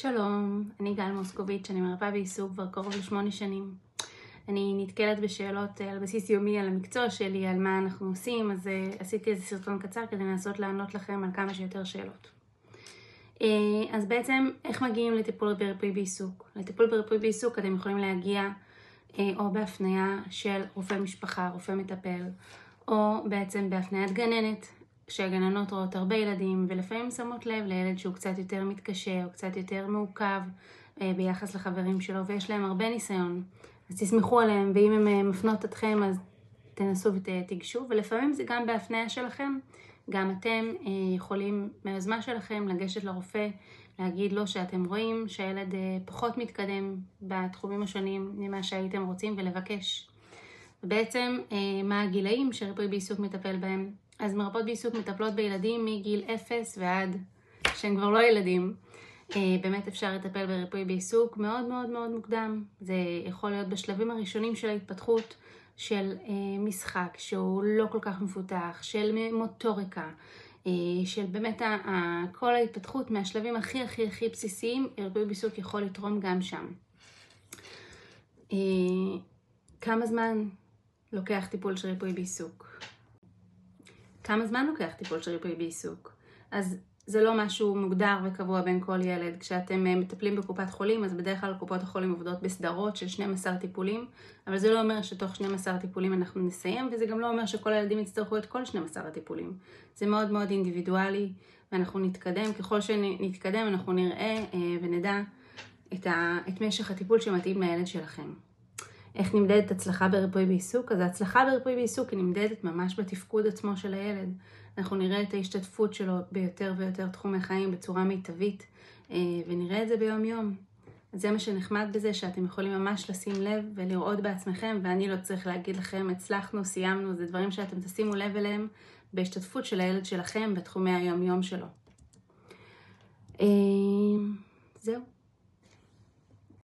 שלום, אני גל מוסקוביץ', אני מרפאה בעיסוק כבר קרוב ל8 שנים. אני נתקלת בשאלות על בסיס יומי על המקצוע שלי, על מה אנחנו עושים, אז עשיתי איזה סרטון קצר כדי לנסות לענות לכם על כמה שיותר שאלות. אז בעצם, איך מגיעים לטיפול בריפוי בעיסוק? לטיפול בריפוי בעיסוק אתם יכולים להגיע או בהפניה של רופא משפחה, רופא מטפל, או בעצם בהפניית גננת, כשהגננות רואות הרבה ילדים, ולפעמים שמות לב לילד שהוא קצת יותר מתקשה, או קצת יותר מעוכב ביחס לחברים שלו, ויש להם הרבה ניסיון. אז תסמכו עליהם, ואם הם מפנות אתכם, אז תנסו ותיגשו, ולפעמים זה גם בהפניה שלכם. גם אתם יכולים מהיוזמה שלכם לגשת לרופא, להגיד לו שאתם רואים שהילד פחות מתקדם בתחומים השונים ממה שהייתם רוצים, ולבקש. ובעצם מה הגילאים שריפוי בעיסוק מטפל בהם? אז מרפאות בעיסוק מטפלות בילדים מגיל 0 ועד שהם כבר לא ילדים. באמת אפשר לטפל בריפוי בעיסוק מאוד מאוד מאוד מוקדם. זה יכול להיות בשלבים הראשונים של ההתפתחות של משחק שהוא לא כל כך מפותח, של מוטוריקה, של באמת כל ההתפתחות מהשלבים הכי בסיסיים, ריפוי בעיסוק יכול לתרום גם שם. כמה זמן לוקח טיפול של ריפוי בעיסוק? כמה זמן לוקח טיפול של ריפוי בעיסוק? אז זה לא משהו מוגדר וקבוע בין כל ילד. כשאתם מטפלים בקופת חולים, אז בדרך כלל קופות החולים עובדות בסדרות של 12 טיפולים, אבל זה לא אומר שתוך 12 טיפולים אנחנו נסיים, וזה גם לא אומר שכל הילדים יצטרכו את כל 12 הטיפולים. זה מאוד מאוד אינדיבידואלי, ואנחנו נתקדם. ככל שנתקדם, אנחנו נראה ונדע את משך הטיפול שמתאים לילד שלכם. איך נמדדת הצלחה בריפוי בעיסוק? אז ההצלחה בריפוי בעיסוק היא נמדדת ממש בתפקוד עצמו של הילד. אנחנו נראה את ההשתתפות שלו ביותר ויותר תחומי חיים בצורה מיטבית, ונראה את זה ביום יום. אז זה מה שנחמד בזה, שאתם יכולים ממש לשים לב ולראות בעצמכם, ואני לא צריך להגיד לכם, הצלחנו, סיימנו, זה דברים שאתם תשימו לב אליהם בהשתתפות של הילד שלכם בתחומי היום יום שלו. זהו.